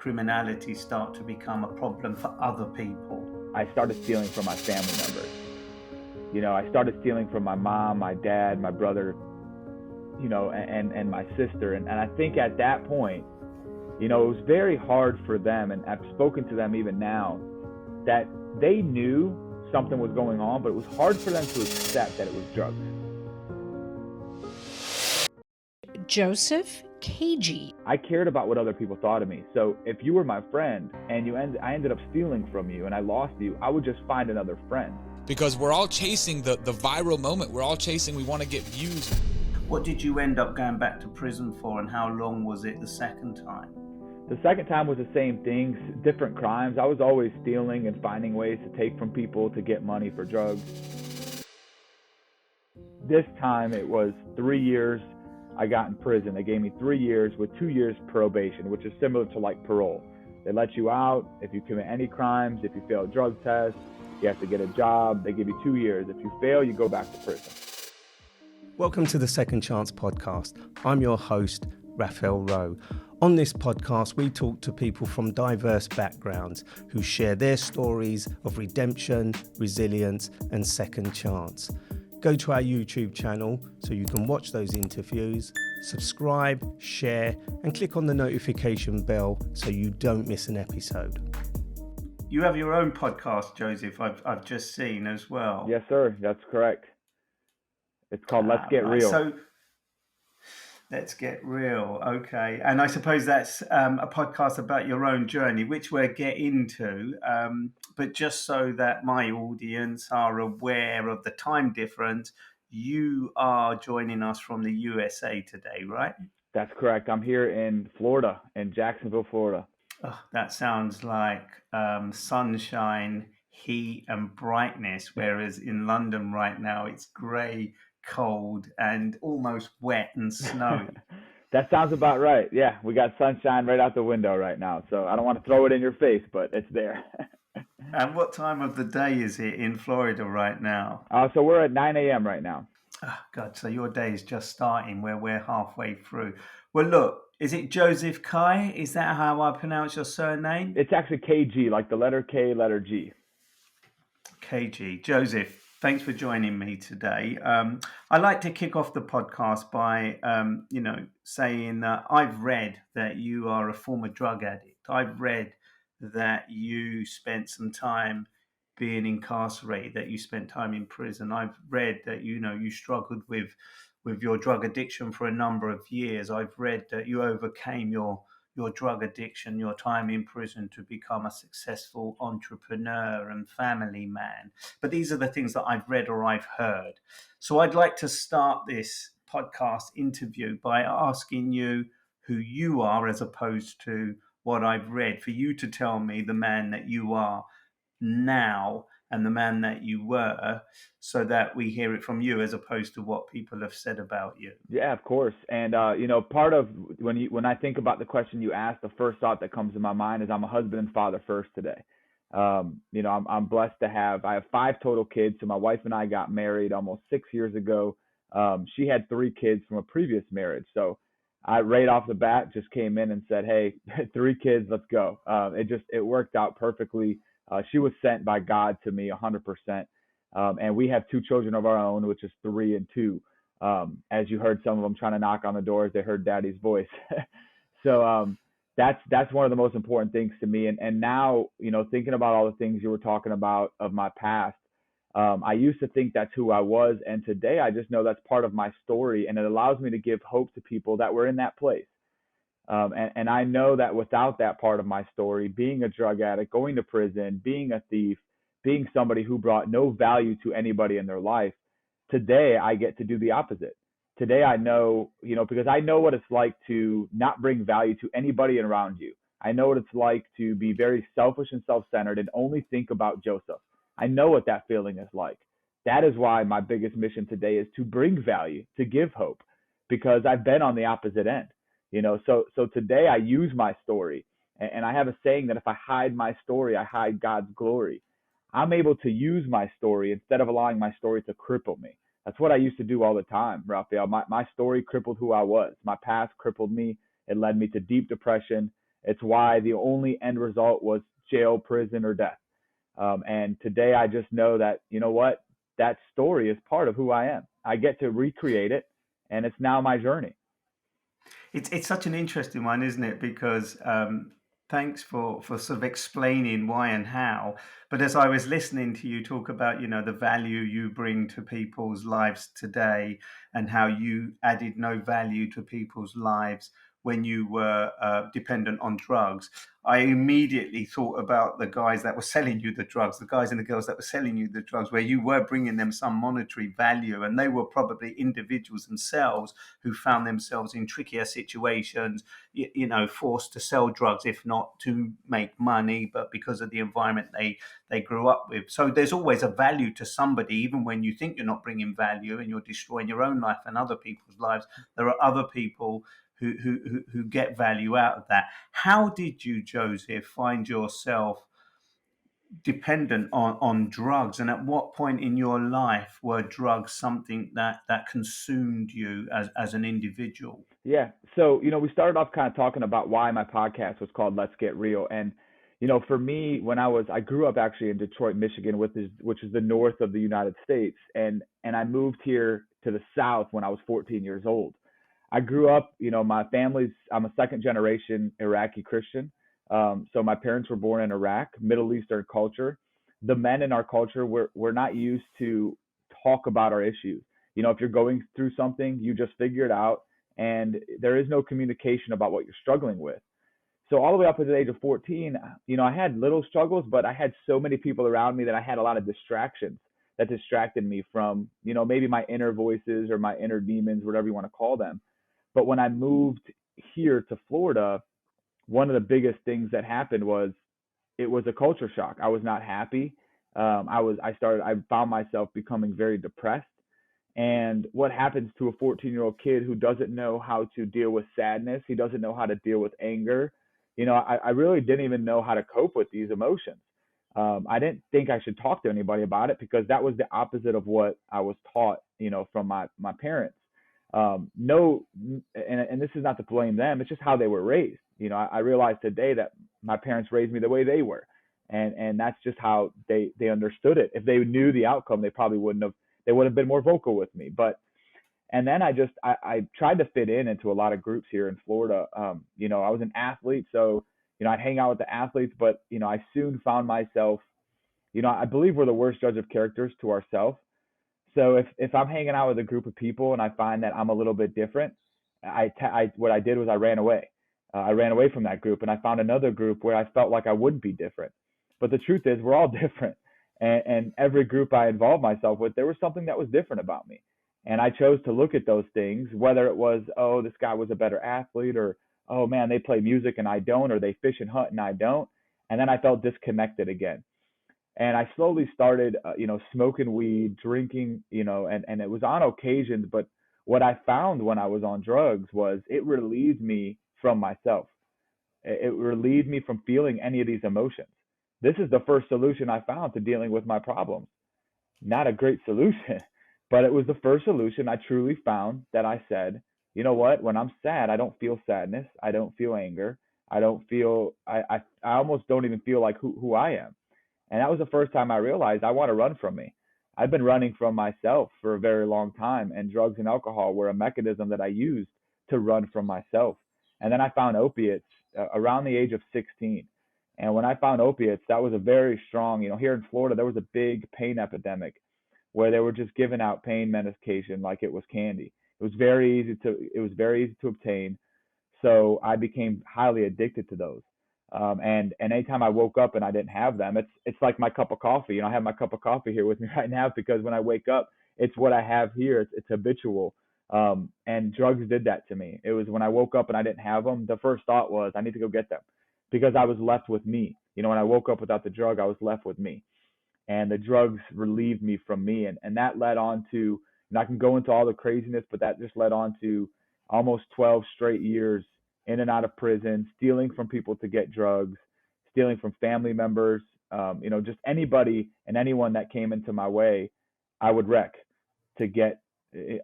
criminality start to become a problem for other people? I started stealing from my family members. I started stealing from my mom, my dad, my brother, and my sister. And I think at that point, it was very hard for them, and I've spoken to them even now, that they knew something was going on, but it was hard for them to accept that it was drugs. Joseph Kajy. I cared about what other people thought of me. So if you were my friend and I ended up stealing from you and I lost you, I would just find another friend. Because we're all chasing the viral moment. We're all chasing, we want to get views. What did you end up going back to prison for, and how long was it the second time? The second time was the same things, different crimes. I was always stealing and finding ways to take from people to get money for drugs. This time it was 3 years I got in prison. They gave me 3 years with 2 years probation, which is similar to like parole. They let you out if you commit any crimes, if you fail a drug test, you have to get a job. They give you 2 years. If you fail, you go back to prison. Welcome to the Second Chance podcast. I'm your host, Raphael Rowe. On this podcast, we talk to people from diverse backgrounds who share their stories of redemption, resilience, and second chance. Go to our YouTube channel so you can watch those interviews, subscribe, share, and click on the notification bell so you don't miss an episode. You have your own podcast, Joseph, I've just seen as well. Yes, sir. That's correct. It's called Let's Get Real. So, Let's Get Real. Okay. And I suppose that's a podcast about your own journey, which we'll get into. But just so that my audience are aware of the time difference, you are joining us from the USA today, right? That's correct. I'm here in Florida, in Jacksonville, Florida. Oh, that sounds like sunshine, heat, and brightness, whereas in London right now it's grey, cold, and almost wet and snowy. That sounds about right. Yeah, we got sunshine right out the window right now, so I don't want to throw it in your face, but it's there. And what time of the day is it in Florida right now? So we're at 9 a.m. right now. Oh, God, so your day is just starting where we're halfway through. Well, look, is it Joseph Kajy? Is that how I pronounce your surname? It's actually Kg, like the letter K, letter G. Kg. Joseph, thanks for joining me today. I like to kick off the podcast by, saying that I've read that you are a former drug addict. I've read that you spent some time being incarcerated, that you spent time in prison. I've read that, you struggled with your drug addiction for a number of years. I've read that you overcame your drug addiction, your time in prison, to become a successful entrepreneur and family man. But these are the things that I've read or I've heard. So I'd like to start this podcast interview by asking you who you are as opposed to what I've read, for you to tell me the man that you are now and the man that you were, so that we hear it from you as opposed to what people have said about you. Yeah, of course. And part of when I think about the question you asked, the first thought that comes to my mind is I'm a husband and father first today. I'm blessed to I have 5 total kids. So my wife and I got married almost 6 years ago. She had 3 kids from a previous marriage. So I right off the bat just came in and said, hey, 3 kids, let's go. It worked out perfectly. She was sent by God to me 100%. And we have 2 children of our own, which is 3 and 2. As you heard some of them trying to knock on the doors, they heard daddy's voice. So that's one of the most important things to me. And now, thinking about all the things you were talking about of my past, I used to think that's who I was. And today I just know that's part of my story. And it allows me to give hope to people that were in that place. And I know that without that part of my story, being a drug addict, going to prison, being a thief, being somebody who brought no value to anybody in their life, today I get to do the opposite. Today I know, because I know what it's like to not bring value to anybody around you. I know what it's like to be very selfish and self-centered and only think about Joseph. I know what that feeling is like. That is why my biggest mission today is to bring value, to give hope, because I've been on the opposite end. So today I use my story, and I have a saying that if I hide my story, I hide God's glory. I'm able to use my story instead of allowing my story to cripple me. That's what I used to do all the time, Raphael. My story crippled who I was. My past crippled me. It led me to deep depression. It's why the only end result was jail, prison, or death. And today I just know that, you know what, that story is part of who I am. I get to recreate it, and it's now my journey. It's such an interesting one, isn't it? Because thanks for sort of explaining why and how. But as I was listening to you talk about, the value you bring to people's lives today, and how you added no value to people's lives when you were dependent on drugs, I immediately thought about the guys that were selling you the drugs, the guys and the girls that were selling you the drugs, where you were bringing them some monetary value, and they were probably individuals themselves who found themselves in trickier situations, forced to sell drugs, if not to make money, but because of the environment they grew up with. So there's always a value to somebody, even when you think you're not bringing value and you're destroying your own life and other people's lives. There are other people who get value out of that. How did you, Joseph, find yourself dependent on drugs, and at what point in your life were drugs something that consumed you as an individual? Yeah. So, we started off kind of talking about why my podcast was called Let's Get Real. And, for me, when I grew up actually in Detroit, Michigan, which is the north of the United States. And I moved here to the South when I was 14 years old. I grew up, I'm a second generation Iraqi Christian. So my parents were born in Iraq, Middle Eastern culture. The men in our culture, we're not used to talk about our issues. If you're going through something, you just figure it out, and there is no communication about what you're struggling with. So all the way up to the age of 14, I had little struggles, but I had so many people around me that I had a lot of distractions that distracted me from, maybe my inner voices or my inner demons, whatever you want to call them. But when I moved here to Florida, one of the biggest things that happened was it was a culture shock. I was not happy. I found myself becoming very depressed. And what happens to a 14-year-old kid who doesn't know how to deal with sadness? He doesn't know how to deal with anger. I really didn't even know how to cope with these emotions. I didn't think I should talk to anybody about it because that was the opposite of what I was taught, from my parents. No, and this is not to blame them. It's just how they were raised. I realize today that my parents raised me the way they were, and that's just how they understood it. If they knew the outcome, they probably they would have been more vocal with me. And then I tried to fit into a lot of groups here in Florida. I was an athlete, so I'd hang out with the athletes, but I soon found myself, I believe we're the worst judge of characters to ourselves. So if I'm hanging out with a group of people and I find that I'm a little bit different, what I did was I ran away. I ran away from that group, and I found another group where I felt like I wouldn't be different. But the truth is, we're all different. And every group I involved myself with, there was something that was different about me. And I chose to look at those things, whether it was, oh, this guy was a better athlete, or, oh man, they play music and I don't, or they fish and hunt and I don't. And then I felt disconnected again. And I slowly started, smoking weed, drinking, and it was on occasions. But what I found when I was on drugs was it relieved me from myself. It relieved me from feeling any of these emotions. This is the first solution I found to dealing with my problems. Not a great solution, but it was the first solution I truly found that I said, you know what, when I'm sad, I don't feel sadness. I don't feel anger. I almost don't even feel like who I am. And that was the first time I realized I want to run from me. I've been running from myself for a very long time, and drugs and alcohol were a mechanism that I used to run from myself. And then I found opiates around the age of 16. And when I found opiates, that was a very strong, here in Florida, there was a big pain epidemic where they were just giving out pain medication like it was candy. It was very easy to obtain. So I became highly addicted to those. And anytime I woke up and I didn't have them, it's like my cup of coffee. I have my cup of coffee here with me right now because when I wake up, it's what I have here. It's habitual. And drugs did that to me. It was when I woke up and I didn't have them, the first thought was I need to go get them because I was left with me. When I woke up without the drug, I was left with me. And the drugs relieved me from me. And that led on to, and I can go into all the craziness, but that just led on to almost 12 straight years in and out of prison, stealing from people to get drugs, stealing from family members, just anybody and anyone that came into my way, I would wreck to get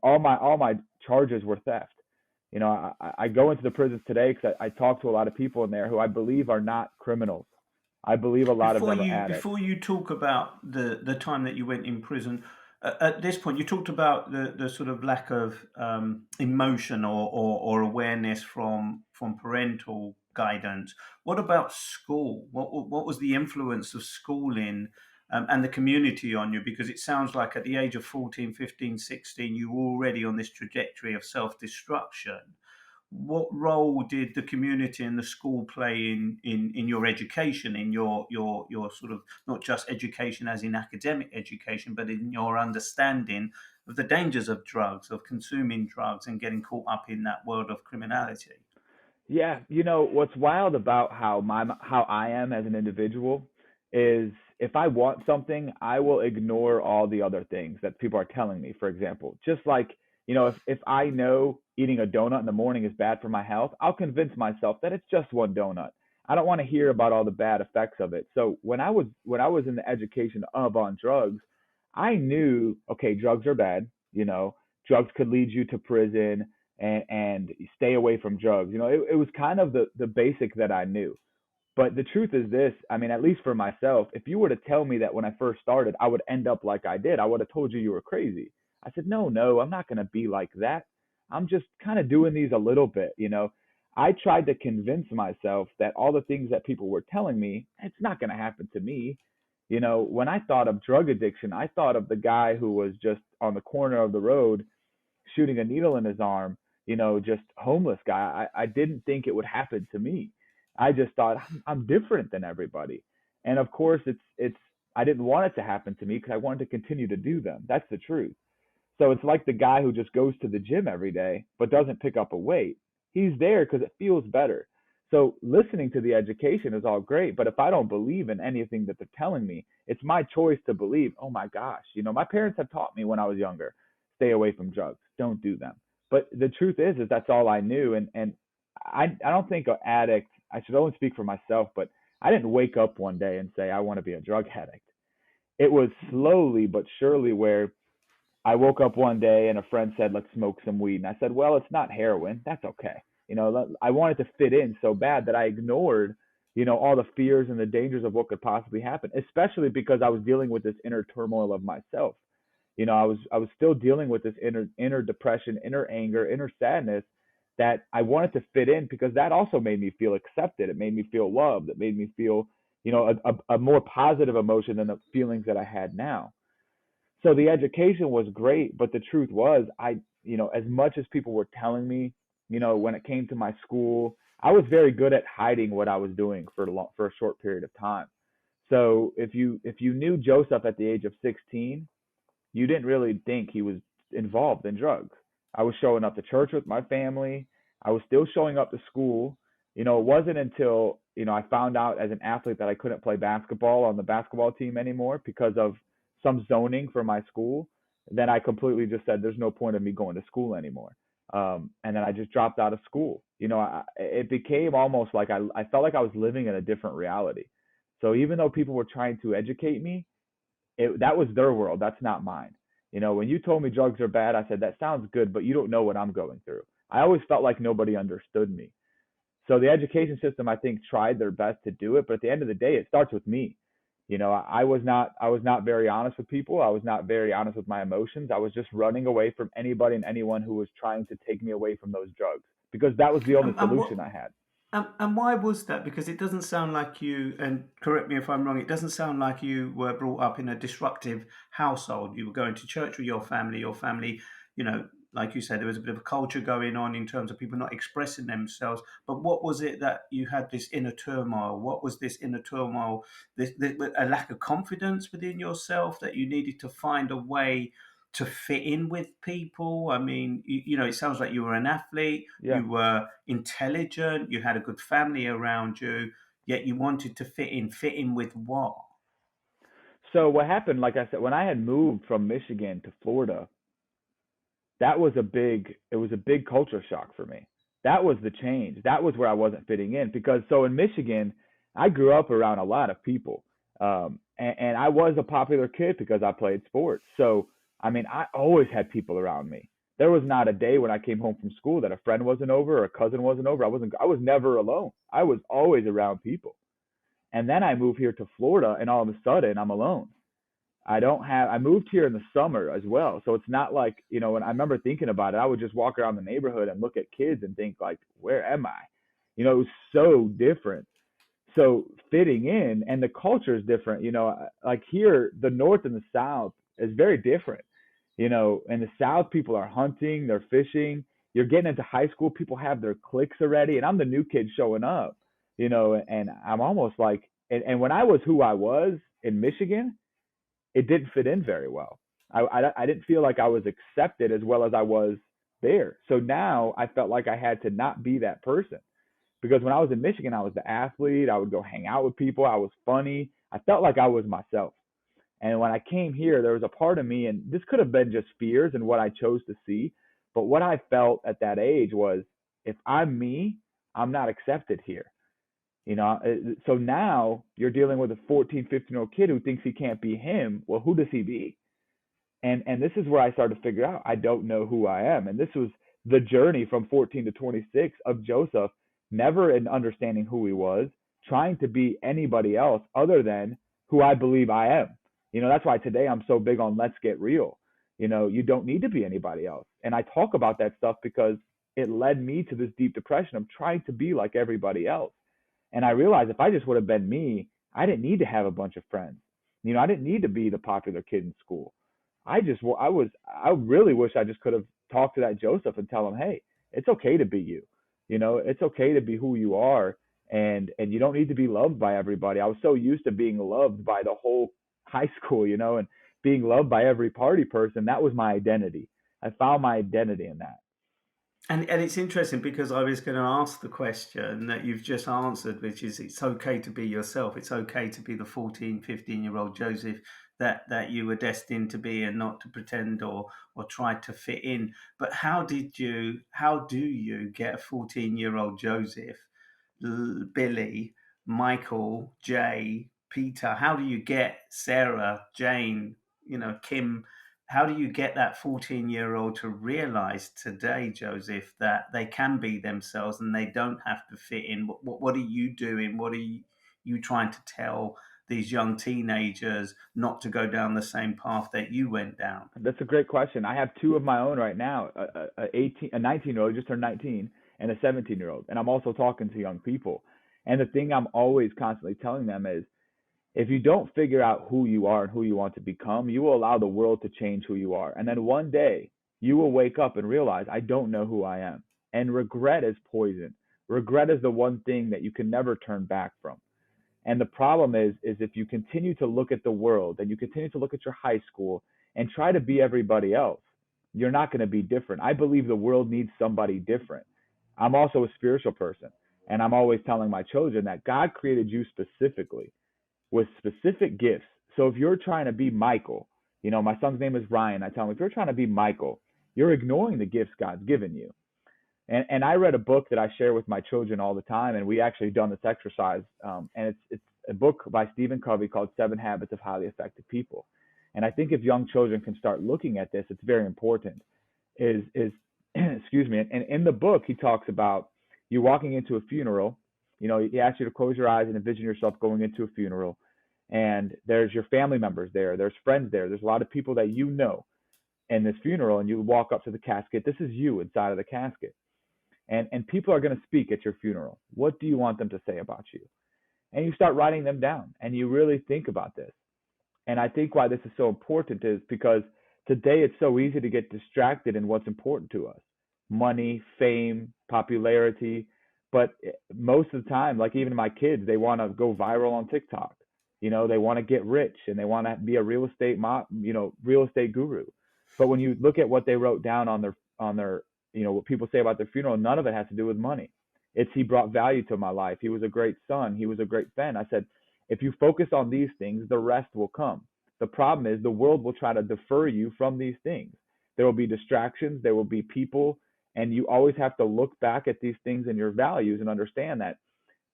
all my charges were theft. I go into the prisons today because I talk to a lot of people in there who I believe are not criminals. I believe a lot of them are addicts. Before you talk about the time that you went in prison, at this point you talked about the sort of lack of emotion or awareness from parental guidance. What about school? What was the influence of schooling and the community on you? Because it sounds like at the age of 14, 15, 16, you were already on this trajectory of self-destruction. What role did the community and the school play in your education, in your sort of not just education as in academic education, but in your understanding of the dangers of drugs, of consuming drugs and getting caught up in that world of criminality? Yeah, what's wild about how I am as an individual is if I want something, I will ignore all the other things that people are telling me. For example, just like, if I know eating a donut in the morning is bad for my health, I'll convince myself that it's just one donut. I don't want to hear about all the bad effects of it. So when I was in the education of on drugs, I knew, okay, drugs are bad, drugs could lead you to prison, and stay away from drugs. It was kind of the basic that I knew. But the truth is this, I mean, at least for myself, if you were to tell me that when I first started, I would end up like I did, I would have told you were crazy. I said, no, I'm not going to be like that. I'm just kind of doing these a little bit. I tried to convince myself that all the things that people were telling me, it's not going to happen to me. When I thought of drug addiction, I thought of the guy who was just on the corner of the road shooting a needle in his arm, just homeless guy. I didn't think it would happen to me. I just thought I'm different than everybody. And of course, it's I didn't want it to happen to me because I wanted to continue to do them. That's the truth. So it's like the guy who just goes to the gym every day but doesn't pick up a weight. He's there because it feels better. So listening to the education is all great, but if I don't believe in anything that they're telling me, it's my choice to believe, oh my gosh, my parents have taught me when I was younger, stay away from drugs, don't do them. But the truth is that's all I knew. And I don't think an addict, I should only speak for myself, but I didn't wake up one day and say, I want to be a drug addict. It was slowly but surely where I woke up one day and a friend said, let's smoke some weed. And I said, well, it's not heroin. That's okay. I wanted to fit in so bad that I ignored, all the fears and the dangers of what could possibly happen, especially because I was dealing with this inner turmoil of myself. I was still dealing with this inner depression, inner anger, inner sadness that I wanted to fit in because that also made me feel accepted. It made me feel loved. It made me feel, a more positive emotion than the feelings that I had now. So the education was great, but the truth was as much as people were telling me, when it came to my school, I was very good at hiding what I was doing for a short period of time. So if you knew Joseph at the age of 16, you didn't really think he was involved in drugs. I was showing up to church with my family. I was still showing up to school. It wasn't until, I found out as an athlete that I couldn't play basketball on the basketball team anymore because of some zoning for my school. Then I completely just said, there's no point of me going to school anymore. And then I just dropped out of school. It became almost like I felt like I was living in a different reality. So even though people were trying to educate me, that was their world. That's not mine. When you told me drugs are bad, I said, that sounds good, but you don't know what I'm going through. I always felt like nobody understood me. So the education system, I think, tried their best to do it. But at the end of the day, it starts with me. I was not very honest with people. I was not very honest with my emotions. I was just running away from anybody and anyone who was trying to take me away from those drugs because that was the only And what solution I had. and why was that? Because it doesn't sound like you, and correct me if I'm wrong, it doesn't sound like you were brought up in a disruptive household. You were going to church with your family. Your family, like you said, there was a bit of a culture going on in terms of people not expressing themselves. But what was it that you had this inner turmoil? What was this inner turmoil? This a lack of confidence within yourself that you needed to find a way to fit in with people. I mean, it sounds like you were an athlete, Yeah. you were intelligent, you had a good family around you, yet you wanted to fit in. Fit in with what? So what happened, like I said, when I had moved from Michigan to Florida, it was a big culture shock for me. That was the change. That was where I wasn't fitting in because so in Michigan, I grew up around a lot of people, and I was a popular kid because I played sports. So I mean, I always had people around me. There was not a day when I came home from school that a friend wasn't over or a cousin wasn't over. I was never alone. I was always around people. And then I moved here to Florida, and all of a sudden I'm alone. I moved here in the summer as well. So it's not like, when I remember thinking about it, I would just walk around the neighborhood and look at kids and think like, where am I? It was so different. So fitting in, and the culture is different, like here, the North and the South is very different. In the South, people are hunting, they're fishing. You're getting into high school, people have their cliques already, and I'm the new kid showing up, and I'm almost like, and when I was who I was in Michigan, it didn't fit in very well. I didn't feel like I was accepted as well as I was there. So now I felt like I had to not be that person, because when I was in Michigan, I was the athlete. I would go hang out with people. I was funny. I felt like I was myself. And when I came here, there was a part of me, and this could have been just fears and what I chose to see. But what I felt at that age was, if I'm me, I'm not accepted here. So now you're dealing with a 14, 15-year-old kid who thinks he can't be him. Well, who does he be? And this is where I started to figure out, I don't know who I am. And this was the journey from 14 to 26 of Joseph, never in understanding who he was, trying to be anybody else other than who I believe I am. That's why today I'm so big on let's get real. You don't need to be anybody else. And I talk about that stuff because it led me to this deep depression of trying to be like everybody else. And I realized if I just would have been me, I didn't need to have a bunch of friends. I didn't need to be the popular kid in school. I really wish I just could have talked to that Joseph and tell him, hey, it's okay to be you. It's okay to be who you are. And you don't need to be loved by everybody. I was so used to being loved by the whole high school, and being loved by every party person. That was my identity. I found my identity in that. And it's interesting because I was going to ask the question that you've just answered, which is it's okay to be yourself. It's okay to be the 14, 15-year-old Joseph that you were destined to be, and not to pretend or try to fit in. But how do you get a 14-year-old Joseph, Billy, Michael, Jay, Peter? How do you get Sarah, Jane, Kim? How do you get that 14-year-old to realize today, Joseph, that they can be themselves and they don't have to fit in? What are you doing? What are you trying to tell these young teenagers not to go down the same path that you went down? That's a great question. I have two of my own right now, a 19-year-old, just turned 19, and a 17-year-old. And I'm also talking to young people. And the thing I'm always constantly telling them is, if you don't figure out who you are and who you want to become, you will allow the world to change who you are. And then one day you will wake up and realize, I don't know who I am. And regret is poison. Regret is the one thing that you can never turn back from. And the problem is if you continue to look at the world and you continue to look at your high school and try to be everybody else, you're not going to be different. I believe the world needs somebody different. I'm also a spiritual person. And I'm always telling my children that God created you specifically with specific gifts. So if you're trying to be Michael, my son's name is Ryan. I tell him, if you're trying to be Michael, you're ignoring the gifts God's given you. And I read a book that I share with my children all the time, and we actually done this exercise. And it's a book by Stephen Covey called 7 Habits of Highly Effective People. And I think if young children can start looking at this, it's very important. Excuse me. And in the book, he talks about you walking into a funeral. He asks you to close your eyes and envision yourself going into a funeral. And there's your family members there. There's friends there. There's a lot of people that you know in this funeral. And you walk up to the casket. This is you inside of the casket. And people are going to speak at your funeral. What do you want them to say about you? And you start writing them down. And you really think about this. And I think why this is so important is because today it's so easy to get distracted in what's important to us. Money, fame, popularity. But most of the time, like even my kids, they want to go viral on TikTok. They want to get rich and they want to be a real estate guru. But when you look at what they wrote down on their, what people say about their funeral, none of it has to do with money. It's he brought value to my life. He was a great son. He was a great friend. I said, if you focus on these things, the rest will come. The problem is the world will try to defer you from these things. There will be distractions. There will be people. And you always have to look back at these things and your values and understand that.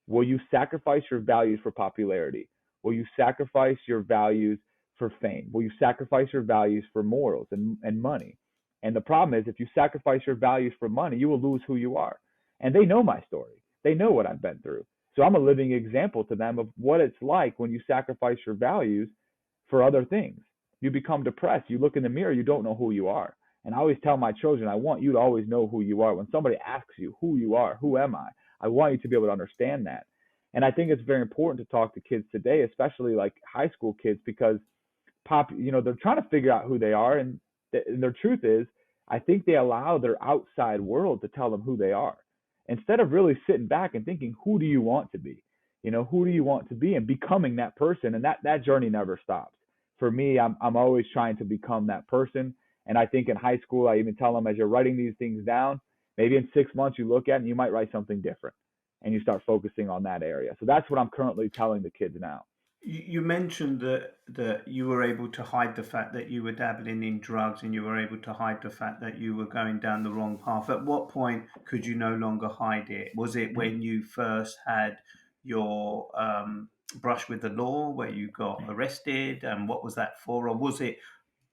Will you sacrifice your values for popularity? Will you sacrifice your values for fame? Will you sacrifice your values for morals and money? And the problem is, if you sacrifice your values for money, you will lose who you are. And they know my story. They know what I've been through. So I'm a living example to them of what it's like when you sacrifice your values for other things. You become depressed. You look in the mirror, you don't know who you are. And I always tell my children, I want you to always know who you are. When somebody asks you who you are, who am I want you to be able to understand that. And I think it's very important to talk to kids today, especially like high school kids, because they're trying to figure out who they are. And their truth is, I think they allow their outside world to tell them who they are, instead of really sitting back and thinking, who do you want to be? Who do you want to be, and becoming that person? And that journey never stops. For me, I'm always trying to become that person. And I think in high school, I even tell them, as you're writing these things down, maybe in 6 months you look at it and you might write something different, and you start focusing on that area. So that's what I'm currently telling the kids now. You mentioned that you were able to hide the fact that you were dabbling in drugs, and you were able to hide the fact that you were going down the wrong path. At what point could you no longer hide it? Was it when you first had your brush with the law, where you got arrested, and what was that for? Or was it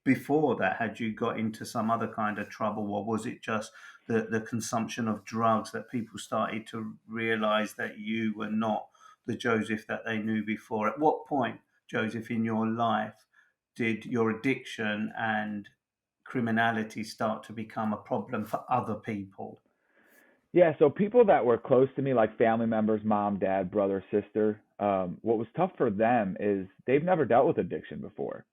before that? Had you got into some other kind of trouble, or was it just the consumption of drugs that people started to realize that you were not the Joseph that they knew before? At what point, Joseph, in your life did your addiction and criminality start to become a problem for other people? Yeah, so people that were close to me, like family members, mom, dad, brother, sister, what was tough for them is they've never dealt with addiction before.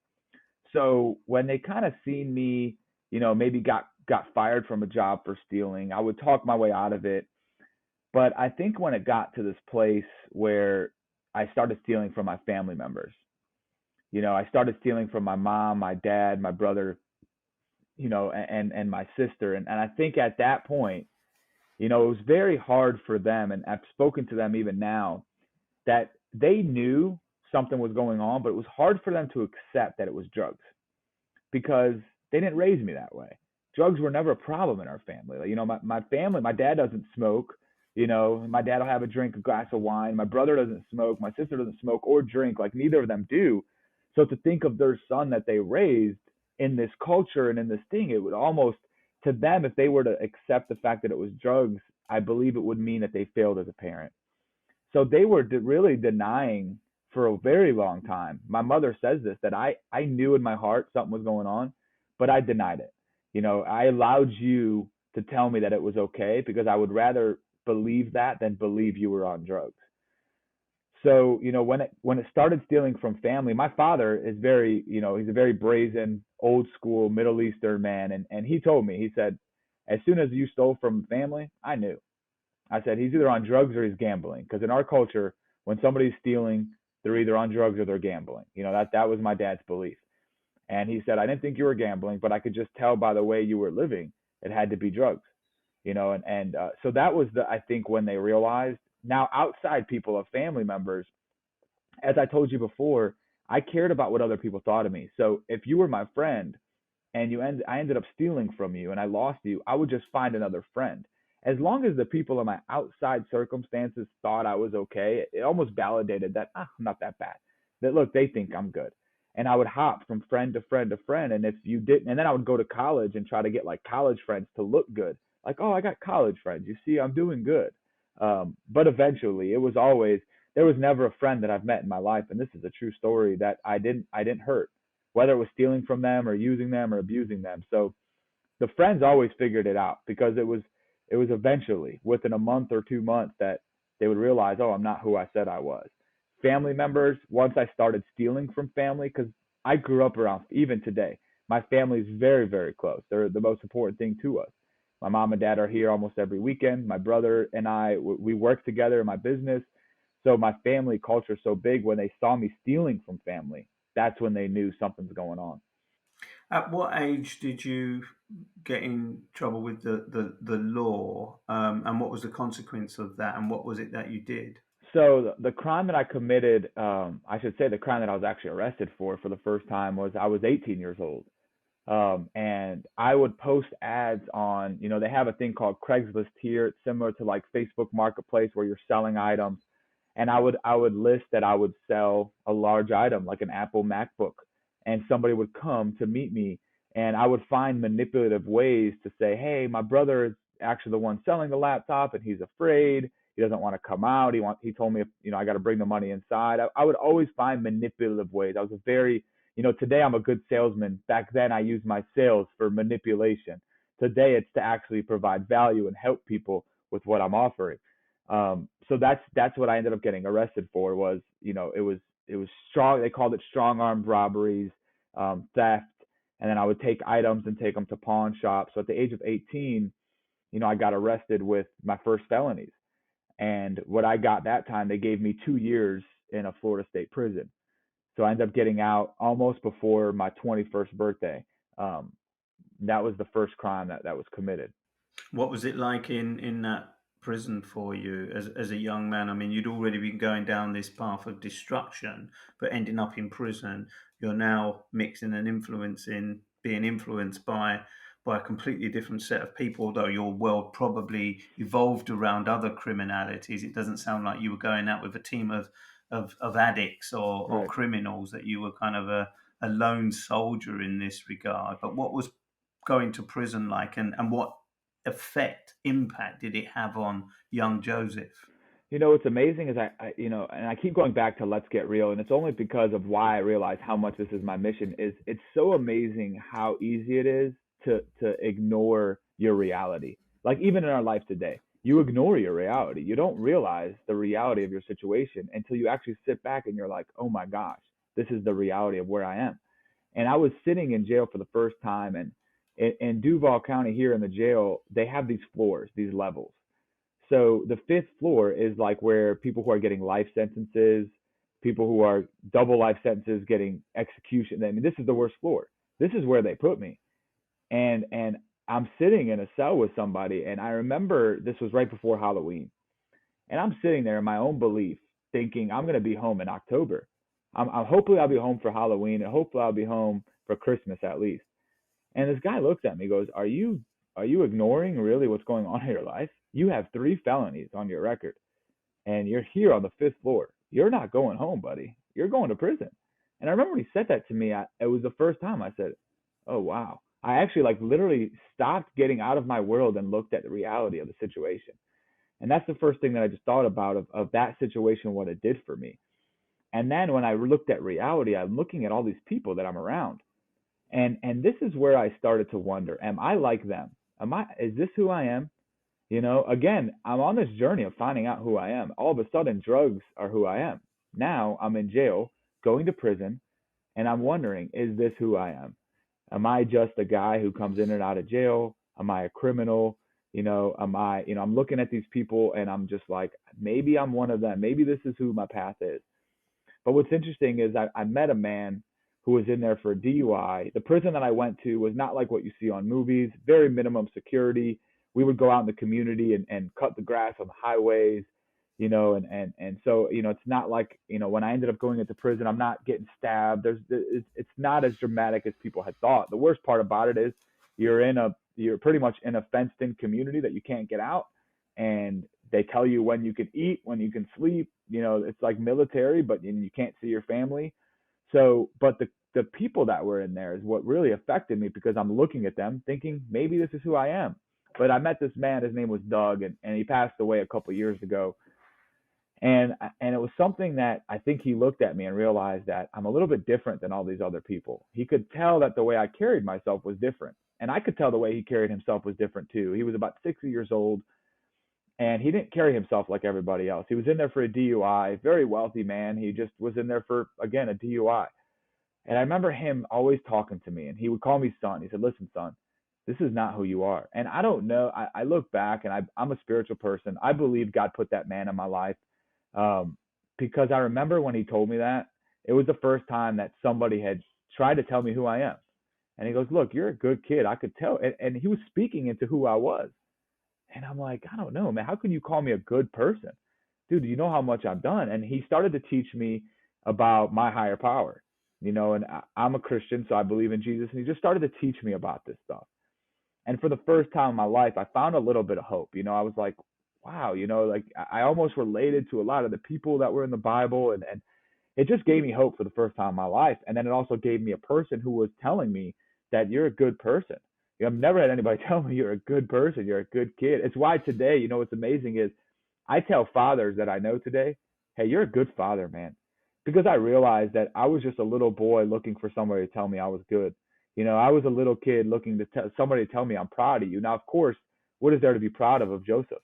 So when they kind of seen me, maybe got fired from a job for stealing, I would talk my way out of it. But I think when it got to this place where I started stealing from my family members, I started stealing from my mom, my dad, my brother, and my sister. And I think at that point, it was very hard for them. And I've spoken to them even now, that they knew something was going on, but it was hard for them to accept that it was drugs, because they didn't raise me that way. Drugs were never a problem in our family. Like, my family, my dad doesn't smoke. My dad will have a drink, a glass of wine. My brother doesn't smoke. My sister doesn't smoke or drink. Like, neither of them do. So to think of their son that they raised in this culture and in this thing, it would almost, to them, if they were to accept the fact that it was drugs, I believe it would mean that they failed as a parent. So they were really denying for a very long time. My mother says this, that I knew in my heart something was going on, but I denied it. I allowed you to tell me that it was okay, because I would rather believe that than believe you were on drugs. So, when it started stealing from family, my father is very, he's a very brazen, old school Middle Eastern man. And he told me, he said, as soon as you stole from family, I knew. I said, he's either on drugs or he's gambling. Because in our culture, when somebody's stealing, they're either on drugs or they're gambling. That was my dad's belief. And he said, I didn't think you were gambling, but I could just tell by the way you were living, it had to be drugs. So that was I think when they realized. Now, outside people of family members, as I told you before, I cared about what other people thought of me. So if you were my friend and I ended up stealing from you and I lost you, I would just find another friend. As long as the people in my outside circumstances thought I was okay, it almost validated that I'm not that bad. That, look, they think I'm good. And I would hop from friend to friend to friend. And if you didn't, and then I would go to college and try to get like college friends to look good. Like, oh, I got college friends. You see, I'm doing good. But eventually, there was never a friend that I've met in my life, and this is a true story, that I didn't hurt, whether it was stealing from them or using them or abusing them. So the friends always figured it out, because it was eventually within a month or 2 months that they would realize, oh, I'm not who I said I was. Family members, once I started stealing from family, because I grew up around, even today, my family is very, very close. They're the most important thing to us. My mom and dad are here almost every weekend. My brother and I, we work together in my business. So my family culture is so big. When they saw me stealing from family, that's when they knew something's going on. At what age did you get in trouble with the law, and what was the consequence of that, and what was it that you did? So the crime that I committed, I should say the crime that I was actually arrested for the first time, was I was 18 years old. And I would post ads on, they have a thing called Craigslist here. It's similar to like Facebook Marketplace, where you're selling items. And I would list that I would sell a large item like an Apple MacBook, and somebody would come to meet me And I would find manipulative ways to say, hey, my brother is actually the one selling the laptop and he's afraid. He doesn't want to come out. He told me, I got to bring the money inside. I would always find manipulative ways. I was a very, today I'm a good salesman. Back then I used my sales for manipulation. Today it's to actually provide value and help people with what I'm offering. So that's what I ended up getting arrested for was, it was strong. They called it strong armed robberies, theft. And then I would take items and take them to pawn shops. So at the age of 18, I got arrested with my first felonies. And what I got that time, they gave me 2 years in a Florida state prison. So I ended up getting out almost before my 21st birthday. That was the first crime that was committed. What was it like in that prison for you as a young man? I mean, you'd already been going down this path of destruction, but ending up in prison, you're now mixing and being influenced by a completely different set of people, although your world probably evolved around other criminalities. It doesn't sound like you were going out with a team of addicts or Right. criminals, that you were kind of a lone soldier in this regard. But what was going to prison like, and what impact did it have on young Joseph? What's amazing is and I keep going back to let's get real, and it's only because of why I realize how much this is my mission. Is it's so amazing how easy it is to ignore your reality. Like even in our life today, you ignore your reality. You don't realize the reality of your situation until you actually sit back and you're like, oh my gosh, this is the reality of where I am. And I was sitting in jail for the first time, and in Duval County here in the jail, they have these floors, these levels. So the fifth floor is like where people who are getting life sentences, people who are double life sentences getting execution. I mean, this is the worst floor. This is where they put me. And I'm sitting in a cell with somebody, and I remember this was right before Halloween. And I'm sitting there in my own belief thinking I'm going to be home in October. I'm hopefully I'll be home for Halloween, and hopefully I'll be home for Christmas at least. And this guy looks at me, goes, "Are you ignoring really what's going on in your life? You have 3 felonies on your record, and you're here on the 5th floor. You're not going home, buddy. You're going to prison." And I remember when he said that to me, it was the first time I said, "Oh wow." I actually like literally stopped getting out of my world and looked at the reality of the situation. And that's the first thing that I just thought about of that situation, what it did for me. And then when I looked at reality, I'm looking at all these people that I'm around. And this is where I started to wonder, am I like them? Is this who I am? Again, I'm on this journey of finding out who I am. All of a sudden, drugs are who I am. Now I'm in jail, going to prison, and I'm wondering, is this who I am? Am I just a guy who comes in and out of jail? Am I a criminal? I'm looking at these people and I'm just like, maybe I'm one of them. Maybe this is who my path is. But what's interesting is I met a man who was in there for a DUI. The prison that I went to was not like what you see on movies, very minimum security. We would go out in the community and cut the grass on the highways, and so, it's not like, when I ended up going into prison, I'm not getting stabbed. It's not as dramatic as people had thought. The worst part about it is you're pretty much in a fenced in community that you can't get out. And they tell you when you can eat, when you can sleep, it's like military, but you can't see your family. So, but the people that were in there is what really affected me, because I'm looking at them thinking maybe this is who I am. But I met this man, his name was Doug, and he passed away a couple of years ago. And it was something that I think he looked at me and realized that I'm a little bit different than all these other people. He could tell that the way I carried myself was different. And I could tell the way he carried himself was different too. He was about 60 years old, and he didn't carry himself like everybody else. He was in there for a DUI, very wealthy man. He just was in there for, again, a DUI. And I remember him always talking to me, and he would call me son. He said, "Listen, son, this is not who you are." And I don't know. I look back, and I'm a spiritual person. I believe God put that man in my life, because I remember when he told me that, it was the first time that somebody had tried to tell me who I am. And he goes, "Look, you're a good kid. I could tell." And he was speaking into who I was. And I'm like, I don't know, man. How can you call me a good person? Dude, you know how much I've done? And he started to teach me about my higher power, and I'm a Christian, so I believe in Jesus. And he just started to teach me about this stuff. And for the first time in my life, I found a little bit of hope. I was like, wow, like I almost related to a lot of the people that were in the Bible. And it just gave me hope for the first time in my life. And then it also gave me a person who was telling me that you're a good person. I've never had anybody tell me you're a good person, you're a good kid. It's why today, what's amazing is I tell fathers that I know today, hey, you're a good father, man. Because I realized that I was just a little boy looking for somebody to tell me I was good. I was a little kid looking to somebody to tell me I'm proud of you. Now, of course, what is there to be proud of Joseph?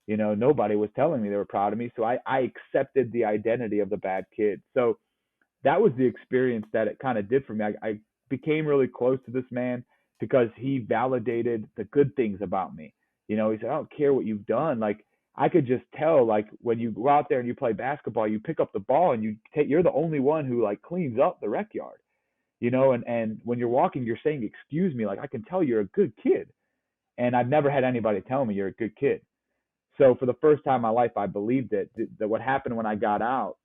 Nobody was telling me they were proud of me. So I accepted the identity of the bad kid. So that was the experience that it kind of did for me. I became really close to this man because he validated the good things about me. He said, I don't care what you've done. Like, I could just tell, like, when you go out there and you play basketball, you pick up the ball and you're the only one who like cleans up the rec yard, and when you're walking, you're saying, excuse me, like, I can tell you're a good kid. And I've never had anybody tell me you're a good kid. So for the first time in my life, I believed it. That what happened when I got out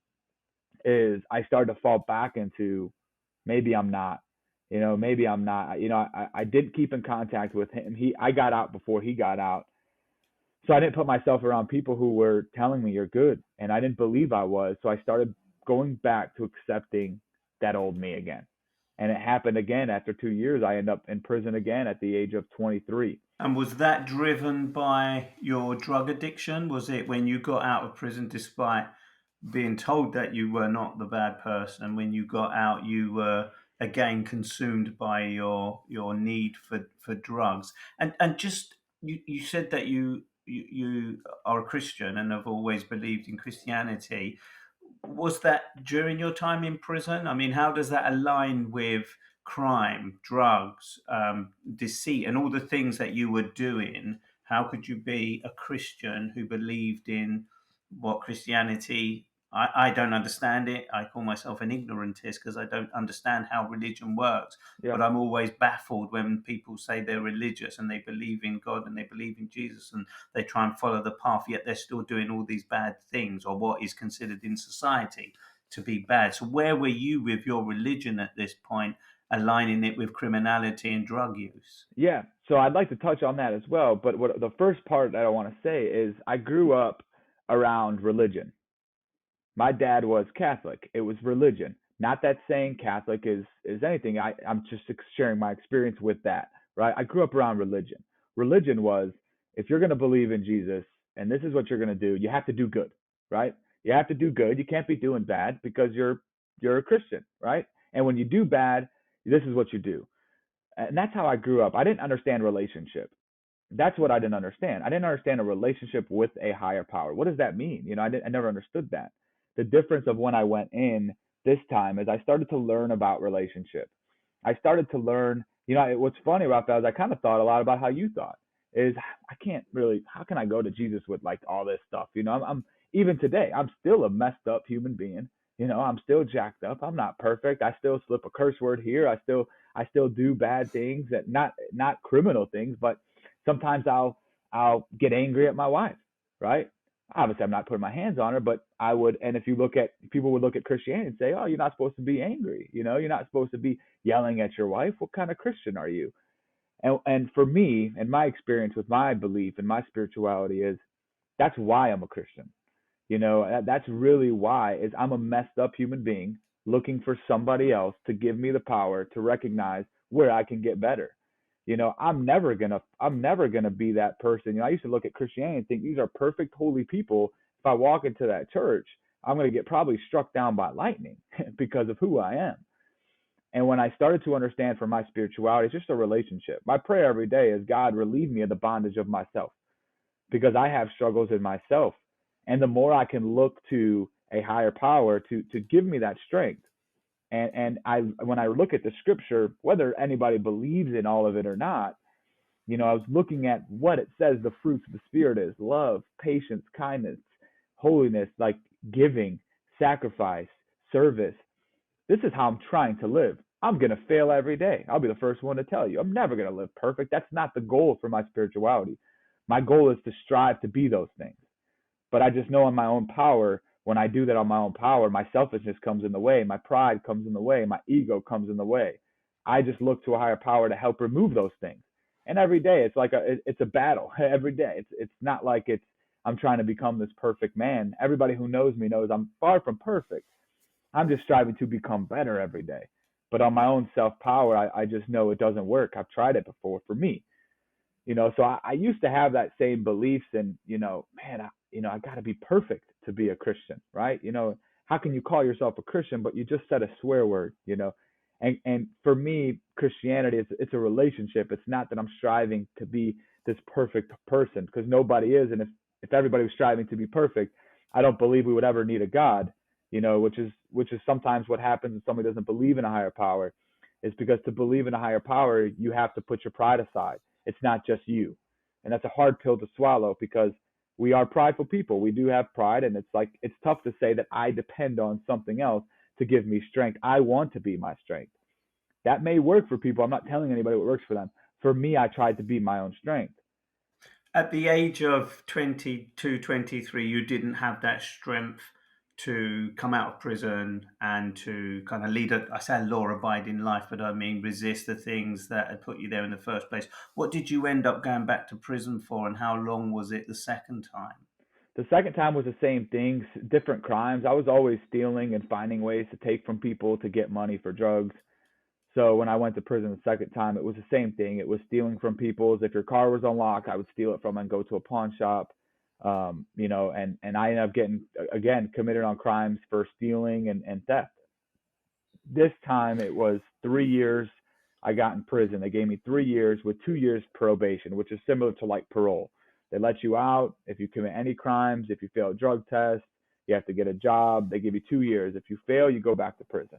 is I started to fall back into maybe I'm not, maybe I'm not. I didn't keep in contact with him. I got out before he got out. So I didn't put myself around people who were telling me you're good. And I didn't believe I was. So I started going back to accepting that old me again. And it happened again after 2 years. I ended up in prison again at the age of 23. And was that driven by your drug addiction? Was it when you got out of prison, despite being told that you were not the bad person, when you got out, you were again consumed by your need for drugs? And just you said that you are a Christian and have always believed in Christianity. Was that during your time in prison? I mean, how does that align with crime, drugs, deceit, and all the things that you were doing? How could you be a Christian who believed in what Christianity? I don't understand it. I call myself an ignorantist because I don't understand how religion works. Yeah. But I'm always baffled when people say they're religious and they believe in God and they believe in Jesus and they try and follow the path, yet they're still doing all these bad things, or what is considered in society to be bad. So where were you with your religion at this point, aligning it with criminality and drug use? Yeah. So I'd like to touch on that as well. But what the first part that I want to say is I grew up around religion. My dad was Catholic. It was religion. Not that saying Catholic is anything. I'm just sharing my experience with that, right? I grew up around religion. Religion was, if you're going to believe in Jesus and this is what you're going to do, you have to do good, right? You have to do good. You can't be doing bad because you're a Christian, right? And when you do bad, this is what you do. And that's how I grew up. I didn't understand relationship. That's what I didn't understand. I didn't understand a relationship with a higher power. What does that mean? I never understood that. The difference of when I went in this time is I started to learn about relationship. I started to learn, what's funny about that is I kind of thought a lot about how you thought is I can't really, how can I go to Jesus with like all this stuff? I'm even today, I'm still a messed up human being. I'm still jacked up. I'm not perfect. I still slip a curse word here. I still do bad things, that not criminal things, but sometimes I'll get angry at my wife, right? Obviously I'm not putting my hands on her, but I would. And if people would look at Christianity and say, oh, you're not supposed to be angry, you're not supposed to be yelling at your wife. What kind of Christian are you? And for me, and my experience with my belief and my spirituality is that's why I'm a Christian. That's really why, is I'm a messed up human being looking for somebody else to give me the power to recognize where I can get better. I'm never gonna be that person. I used to look at Christianity and think these are perfect, holy people. If I walk into that church, I'm gonna get probably struck down by lightning because of who I am. And when I started to understand from my spirituality, it's just a relationship. My prayer every day is, God, relieve me of the bondage of myself, because I have struggles in myself. And the more I can look to a higher power to give me that strength. And when I look at the scripture, whether anybody believes in all of it or not, I was looking at what it says the fruits of the Spirit is: love, patience, kindness, holiness, like giving, sacrifice, service. This is how I'm trying to live. I'm going to fail every day. I'll be the first one to tell you. I'm never going to live perfect. That's not the goal for my spirituality. My goal is to strive to be those things. But I just know in my own power, when I do that on my own power, my selfishness comes in the way, my pride comes in the way, my ego comes in the way. I just look to a higher power to help remove those things. And every day it's like it's a battle. Every day it's not like I'm trying to become this perfect man. Everybody who knows me knows I'm far from perfect. I'm just striving to become better every day. But on my own self-power, I just know it doesn't work. I've tried it before for me, so I used to have that same beliefs and, man, I got to be perfect to be a Christian, right? How can you call yourself a Christian, but you just said a swear word, and for me, Christianity, it's a relationship. It's not that I'm striving to be this perfect person, because nobody is. And if everybody was striving to be perfect, I don't believe we would ever need a God, which is sometimes what happens when somebody doesn't believe in a higher power, is because to believe in a higher power, you have to put your pride aside. It's not just you. And that's a hard pill to swallow, because we are prideful people. We do have pride, and it's tough to say that I depend on something else to give me strength. I want to be my strength. That may work for people. I'm not telling anybody what works for them. For me, I tried to be my own strength. At the age of 22, 23, you didn't have that strength to come out of prison and to kind of lead I say a law-abiding life, but I mean resist the things that had put you there in the first place. What did you end up going back to prison for, and how long was it the second time? The second time was the same thing, different crimes. I was always stealing and finding ways to take from people to get money for drugs. So when I went to prison the second time, it was the same thing. It was stealing from people's. If your car was unlocked, I would steal it from and go to a pawn shop. And I ended up getting, again, committed on crimes for stealing and theft. This time it was 3 years I got in prison. They gave me 3 years with 2 years probation, which is similar to like parole. They let you out if you commit any crimes. If you fail a drug test, you have to get a job. They give you 2 years. If you fail, you go back to prison.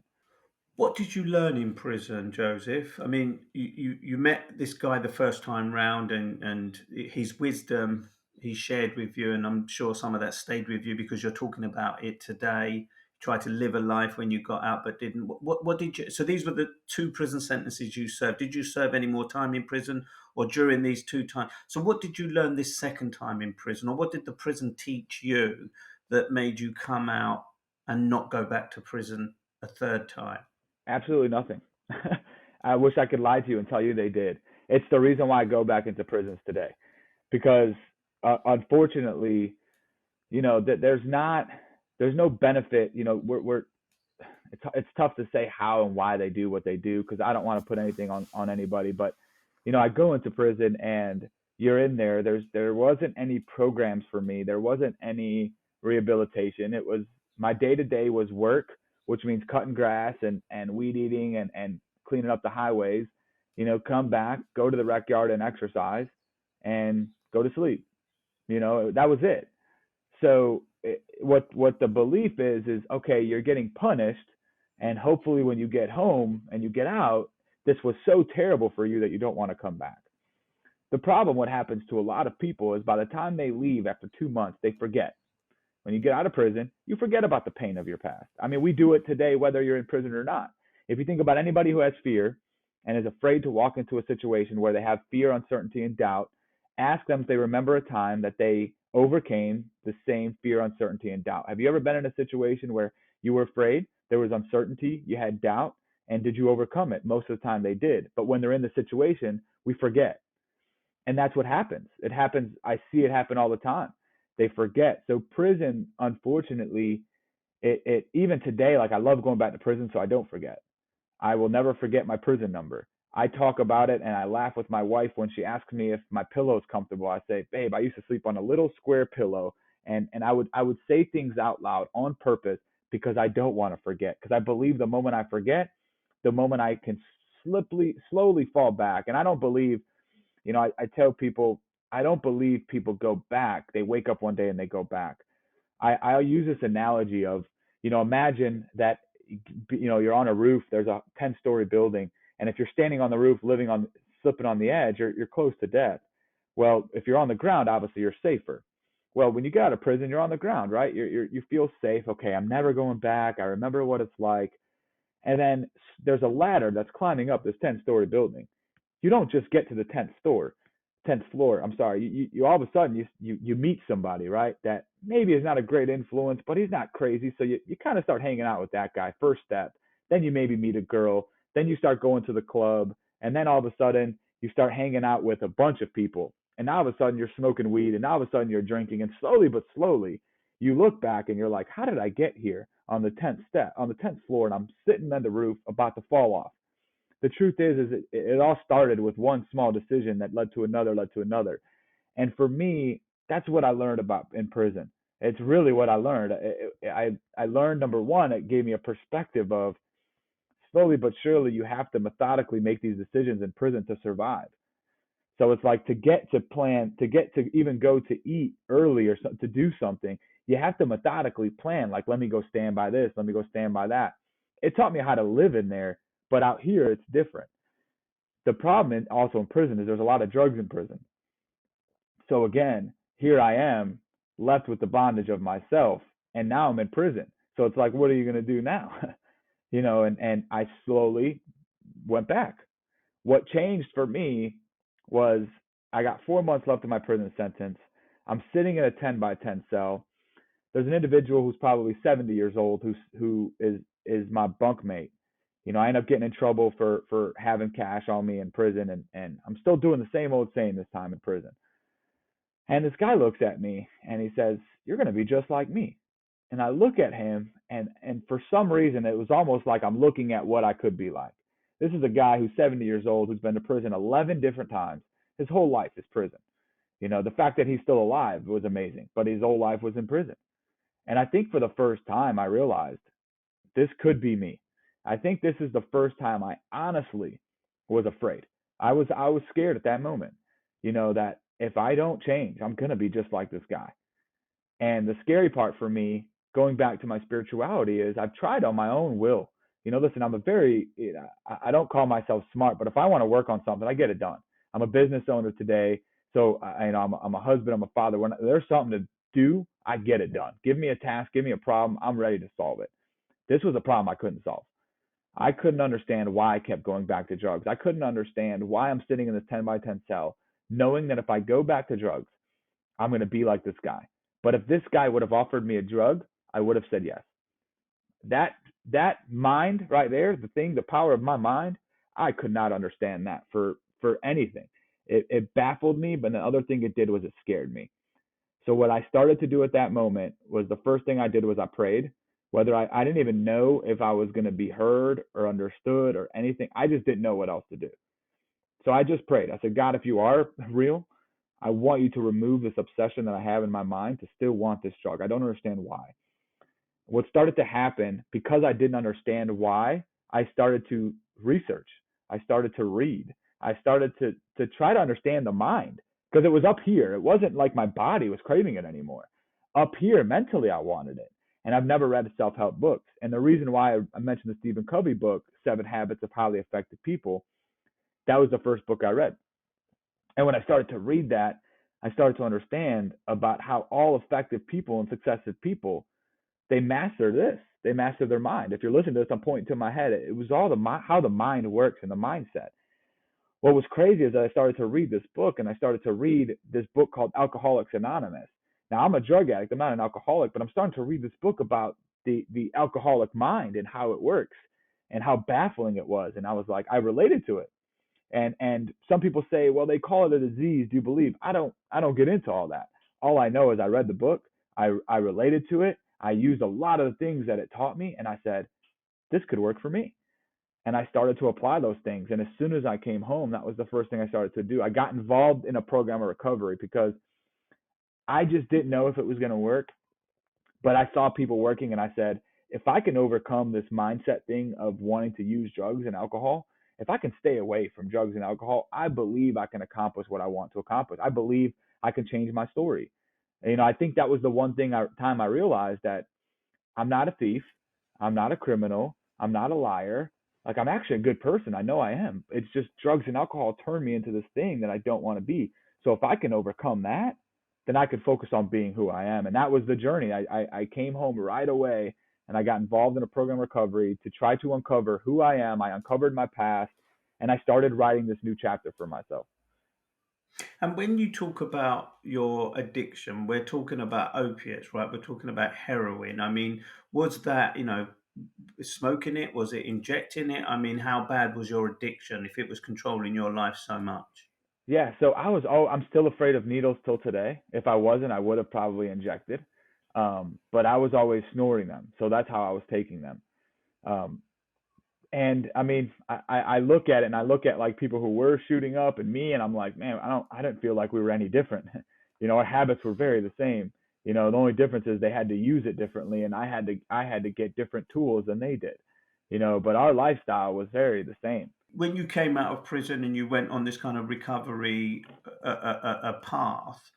What did you learn in prison, Joseph? I mean, you met this guy the first time round, and his wisdom he shared with you, and I'm sure some of that stayed with you because you're talking about it today. Tried to live a life when you got out, but didn't. What did you? So these were the 2 prison sentences you served. Did you serve any more time in prison, or during these 2 times? So what did you learn this second time in prison, or what did the prison teach you that made you come out and not go back to prison a third time? Absolutely nothing. I wish I could lie to you and tell you they did. It's the reason why I go back into prisons today, because unfortunately, that there's no benefit. It's tough to say how and why they do what they do, because I don't want to put anything on anybody. But I go into prison and you're in there. There wasn't any programs for me. There wasn't any rehabilitation. It was my day to day was work, which means cutting grass and weed eating and cleaning up the highways. Come back, go to the rec yard and exercise, and go to sleep. That was it. So what the belief is okay, you're getting punished, and hopefully when you get home and you get out, this was so terrible for you that you don't want to come back. The problem, what happens to a lot of people, is by the time they leave after 2 months, they forget. When you get out of prison, you forget about the pain of your past. I mean, we do it today, whether you're in prison or not. If you think about anybody who has fear and is afraid to walk into a situation where they have fear, uncertainty, and doubt, ask them if they remember a time that they overcame the same fear, uncertainty, and doubt. Have you ever been in a situation where you were afraid, there was uncertainty, you had doubt, and did you overcome it? Most of the time they did. But when they're in the situation, we forget. And that's what happens. It happens. I see it happen all the time. They forget. So prison, unfortunately, it even today, like I love going back to prison so I don't forget. I will never forget my prison number. I talk about it and I laugh with my wife when she asks me if my pillow is comfortable. I say, babe, I used to sleep on a little square pillow, and I would say things out loud on purpose because I don't want to forget. Because I believe the moment I forget, the moment I can slowly fall back. And I don't believe, I tell people, I don't believe people go back. They wake up one day and they go back. I'll use this analogy of, imagine that, you're on a roof, there's a 10-story building. And if you're standing on the roof, slipping on the edge, you're close to death. Well, if you're on the ground, obviously you're safer. Well, when you get out of prison, you're on the ground, right? You feel safe. Okay, I'm never going back. I remember what it's like. And then there's a ladder that's climbing up this 10-story building. You don't just get to the 10th floor. I'm sorry. You all of a sudden you meet somebody, right? That maybe is not a great influence, but he's not crazy. So you kind of start hanging out with that guy. First step. Then you maybe meet a girl. Then you start going to the club, and then all of a sudden you start hanging out with a bunch of people. And now all of a sudden you're smoking weed, and now all of a sudden you're drinking, and slowly but slowly you look back and you're like, how did I get here on the 10th floor, and I'm sitting on the roof about to fall off? The truth is it all started with one small decision that led to another, led to another. And for me, that's what I learned about in prison. It's really what I learned. I learned, number one, it gave me a perspective of slowly but surely you have to methodically make these decisions in prison to survive. So it's like to get to plan, to get to even go to eat early or to do something, you have to methodically plan. Like, let me go stand by this, let me go stand by that. It taught me how to live in there, but out here it's different. The problem also in prison is there's a lot of drugs in prison. So again, here I am left with the bondage of myself, and now I'm in prison. So it's like, what are you going to do now? And I slowly went back. What changed for me was I got 4 months left of my prison sentence. I'm sitting in a 10 by 10 cell. There's an individual who's probably 70 years old who is my bunkmate. I end up getting in trouble for having cash on me in prison, and I'm still doing the same old saying this time in prison. And this guy looks at me and he says, "You're going to be just like me." And I look at him, and for some reason, it was almost like I'm looking at what I could be like. This is a guy who's 70 years old, who's been to prison 11 different times. His whole life is prison. The fact that he's still alive was amazing, but his whole life was in prison. And I think for the first time, I realized this could be me. I think this is the first time I honestly was afraid. I was scared at that moment, that if I don't change, I'm going to be just like this guy. And the scary part for me, going back to my spirituality, is I've tried on my own will. Listen, I don't call myself smart, but if I want to work on something, I get it done. I'm a business owner today. So, I'm a husband, I'm a father. When there's something to do, I get it done. Give me a task, give me a problem, I'm ready to solve it. This was a problem I couldn't solve. I couldn't understand why I kept going back to drugs. I couldn't understand why I'm sitting in this 10 by 10 cell, knowing that if I go back to drugs, I'm going to be like this guy. But if this guy would have offered me a drug, I would have said yes. That mind right there, the power of my mind, I could not understand that for anything. It baffled me, but the other thing it did was it scared me. So what I started to do at that moment was, the first thing I did was I prayed. Whether I didn't even know if I was going to be heard or understood or anything. I just didn't know what else to do. So I just prayed. I said, God, if you are real, I want you to remove this obsession that I have in my mind to still want this drug. I don't understand why. What started to happen, because I didn't understand why, I started to research. I started to read. I started to try to understand the mind, because it was up here. It wasn't like my body was craving it anymore. Up here, mentally, I wanted it. And I've never read self-help books. And the reason why I mentioned the Stephen Covey book, 7 Habits of Highly Effective People, that was the first book I read. And when I started to read that, I started to understand about how all effective people and successive people, they master this. They master their mind. If you're listening to this, I'm pointing to my head. It was all how the mind works and the mindset. What was crazy is that I started to read this book, and I started to read this book called Alcoholics Anonymous. Now, I'm a drug addict. I'm not an alcoholic, but I'm starting to read this book about the alcoholic mind and how it works and how baffling it was. And I was like, I related to it. And some people say, well, they call it a disease. Do you believe? I don't get into all that. All I know is I read the book. I related to it. I used a lot of the things that it taught me. And I said, this could work for me. And I started to apply those things. And as soon as I came home, that was the first thing I started to do. I got involved in a program of recovery because I just didn't know if it was going to work, but I saw people working, and I said, if I can overcome this mindset thing of wanting to use drugs and alcohol, if I can stay away from drugs and alcohol, I believe I can accomplish what I want to accomplish. I believe I can change my story. I think that was the one time I realized that I'm not a thief. I'm not a criminal. I'm not a liar. Like, I'm actually a good person. I know I am. It's just drugs and alcohol turn me into this thing that I don't want to be. So if I can overcome that, then I could focus on being who I am. And that was the journey. I came home right away, and I got involved in a program recovery to try to uncover who I am. I uncovered my past, and I started writing this new chapter for myself. And when you talk about your addiction, we're talking about opiates, right? We're talking about heroin. I mean, was that, smoking it? Was it injecting it? I mean, how bad was your addiction if it was controlling your life so much? Yeah, so I'm still afraid of needles till today. If I wasn't, I would have probably injected. But I was always snorting them. So that's how I was taking them. Um, and I mean, I look at it and I look at like people who were shooting up and me, and I'm like, man, I didn't feel like we were any different. Our habits were very the same. The only difference is they had to use it differently, and I had to get different tools than they did. But our lifestyle was very the same. When you came out of prison and you went on this kind of recovery path,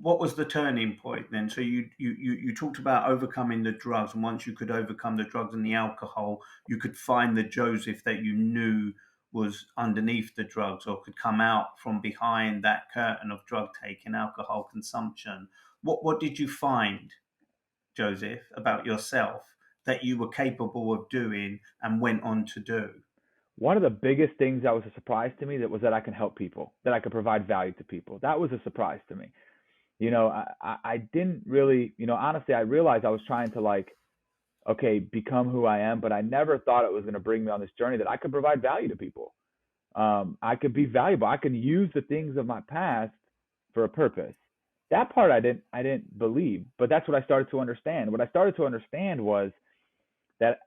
what was the turning point then? So you talked about overcoming the drugs, and once you could overcome the drugs and the alcohol, you could find the Joseph that you knew was underneath the drugs, or could come out from behind that curtain of drug taking, alcohol consumption. What did you find, Joseph, about yourself that you were capable of doing and went on to do? One of the biggest things that was a surprise to me that I can help people, that I could provide value to people. That was a surprise to me. I didn't really, honestly, I realized I was trying to like, okay, become who I am, but I never thought it was going to bring me on this journey that I could provide value to people. I could be valuable. I can use the things of my past for a purpose. That part I didn't believe, but that's what I started to understand. What I started to understand was that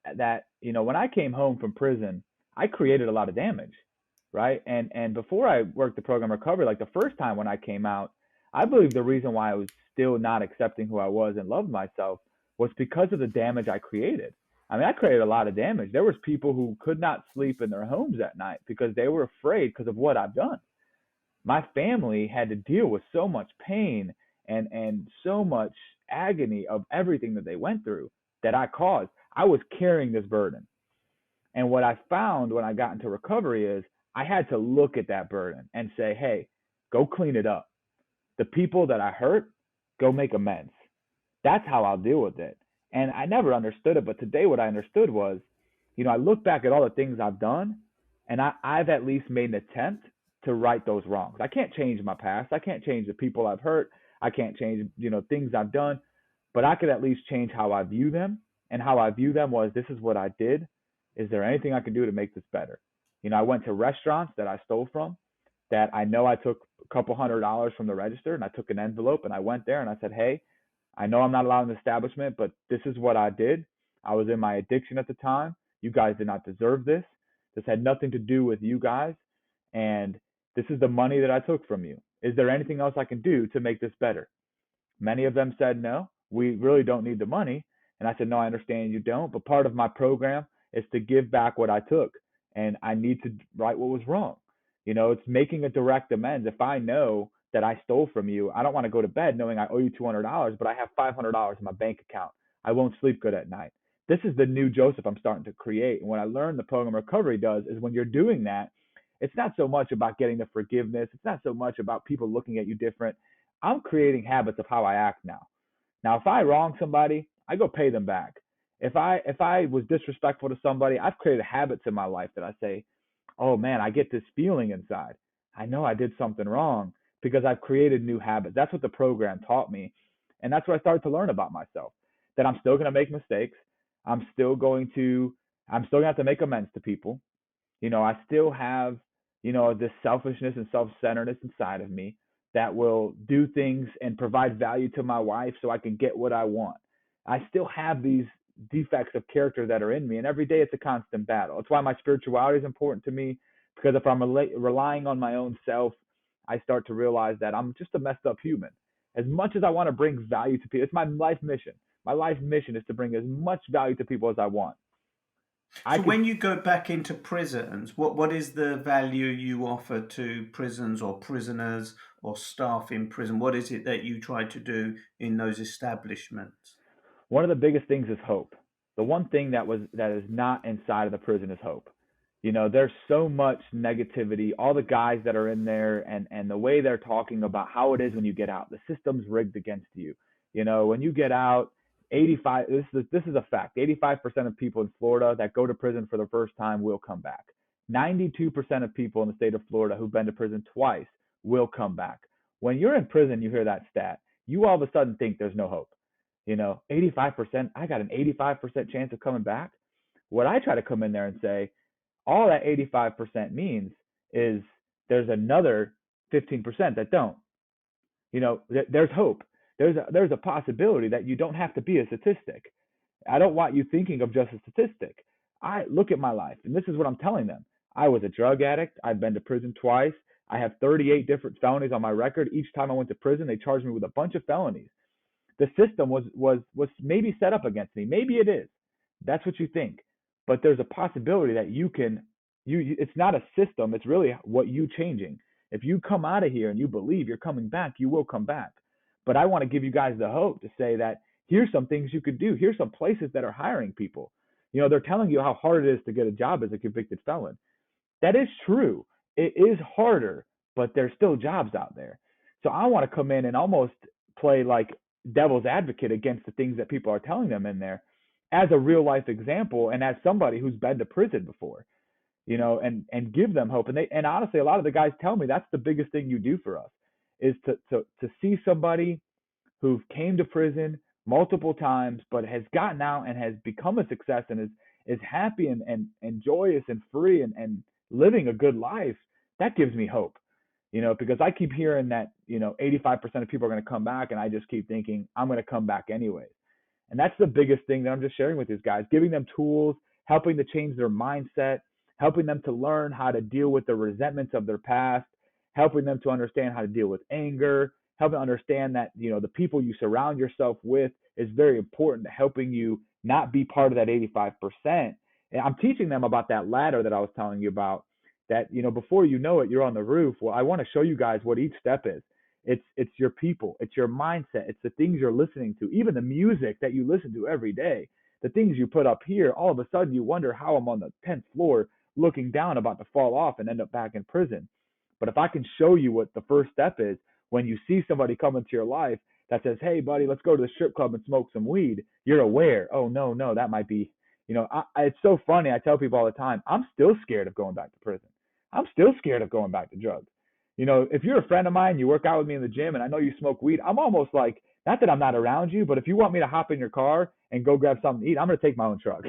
when I came home from prison, I created a lot of damage, right? And before I worked the program recovery, like the first time when I came out, I believe the reason why I was still not accepting who I was and loved myself was because of the damage I created. I mean, I created a lot of damage. There was people who could not sleep in their homes at night because they were afraid because of what I've done. My family had to deal with so much pain and so much agony of everything that they went through that I caused. I was carrying this burden. And what I found when I got into recovery is I had to look at that burden and say, hey, go clean it up. The people that I hurt, go make amends. That's how I'll deal with it. And I never understood it, but today what I understood was, I look back at all the things I've done, and I've at least made an attempt to right those wrongs. I can't change my past. I can't change the people I've hurt. I can't change, things I've done, but I could at least change how I view them. And how I view them was, this is what I did. Is there anything I can do to make this better? I went to restaurants that I stole from, that I know I took a couple $100s from the register, and I took an envelope and I went there and I said, hey, I know I'm not allowed in the establishment, but this is what I did. I was in my addiction at the time. You guys did not deserve this. This had nothing to do with you guys. And this is the money that I took from you. Is there anything else I can do to make this better? Many of them said, no, we really don't need the money. And I said, no, I understand you don't. But part of my program is to give back what I took. And I need to right what was wrong. It's making a direct amends. If I know that I stole from you, I don't want to go to bed knowing I owe you $200, but I have $500 in my bank account. I won't sleep good at night. This is the new Joseph I'm starting to create. And what I learned the program recovery does is when you're doing that, it's not so much about getting the forgiveness. It's not so much about people looking at you different. I'm creating habits of how I act now. Now, if I wrong somebody, I go pay them back. If I was disrespectful to somebody, I've created habits in my life that I say, oh man, I get this feeling inside. I know I did something wrong because I've created new habits. That's what the program taught me. And that's what I started to learn about myself, that I'm still going to make mistakes. I'm still going to have to make amends to people. I still have, this selfishness and self-centeredness inside of me that will do things and provide value to my wife so I can get what I want. I still have these defects of character that are in me, and every day it's a constant battle. It's why my spirituality is important to me, because if I'm relying on my own self, I start to realize that I'm just a messed up human. As much as I want to bring value to people, it's my life mission. My life mission is to bring as much value to people as I want. So when you go back into prisons, what is the value you offer to prisons or prisoners or staff in prison? What is it that you try to do in those establishments? One of the biggest things is hope. The one thing that is not inside of the prison is hope. There's so much negativity. All the guys that are in there and the way they're talking about how it is when you get out, the system's rigged against you. When you get out, 85. This is a fact. 85% of people in Florida that go to prison for the first time will come back. 92% of people in the state of Florida who've been to prison twice will come back. When you're in prison, you hear that stat. You all of a sudden think there's no hope. 85%. I got an 85% chance of coming back. What I try to come in there and say, all that 85% means is there's another 15% that don't. There's hope. there's a possibility that you don't have to be a statistic. I don't want you thinking of just a statistic. I look at my life, and this is what I'm telling them. I was a drug addict. I've been to prison twice. I have 38 different felonies on my record. Each time I went to prison, they charged me with a bunch of felonies. The system was maybe set up against me. Maybe it is. That's what you think. But there's a possibility that it's not a system. It's really what you changing. If you come out of here and you believe you're coming back, you will come back. But I want to give you guys the hope to say that here's some things you could do. Here's some places that are hiring people. They're telling you how hard it is to get a job as a convicted felon. That is true. It is harder, but there's still jobs out there. So I want to come in and almost play like devil's advocate against the things that people are telling them in there as a real life example and as somebody who's been to prison before, and give them hope. And honestly, a lot of the guys tell me that's the biggest thing you do for us is to see somebody who came to prison multiple times, but has gotten out and has become a success and is happy and joyous and free and living a good life. That gives me hope, because I keep hearing that, 85% of people are going to come back, and I just keep thinking I'm going to come back anyways. And that's the biggest thing that I'm just sharing with these guys, giving them tools, helping to change their mindset, helping them to learn how to deal with the resentments of their past, helping them to understand how to deal with anger, helping understand that, the people you surround yourself with is very important to helping you not be part of that 85%. And I'm teaching them about that ladder that I was telling you about, that, before you know it, you're on the roof. Well, I want to show you guys what each step is. It's your people, it's your mindset, it's the things you're listening to, even the music that you listen to every day, the things you put up here. All of a sudden you wonder how I'm on the 10th floor looking down about to fall off and end up back in prison. But if I can show you what the first step is, when you see somebody come into your life that says, hey buddy, let's go to the strip club and smoke some weed, you're aware, oh no, that might be, it's so funny. I tell people all the time, I'm still scared of going back to prison. I'm still scared of going back to drugs. If you're a friend of mine, you work out with me in the gym, and I know you smoke weed, I'm almost like, not that I'm not around you, but if you want me to hop in your car and go grab something to eat, I'm going to take my own truck.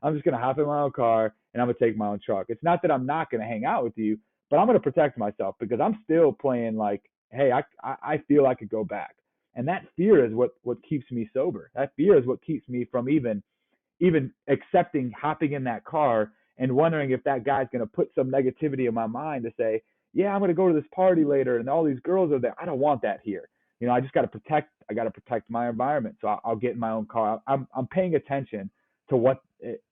I'm just going to hop in my own car and I'm going to take my own truck. It's not that I'm not going to hang out with you, but I'm going to protect myself because I'm still playing like, hey, I feel I could go back. And that fear is what keeps me sober. That fear is what keeps me from even accepting hopping in that car and wondering if that guy's going to put some negativity in my mind to say, yeah, I'm going to go to this party later and all these girls are there. I don't want that here. I just got to protect my environment. So I'll get in my own car. I'm paying attention to what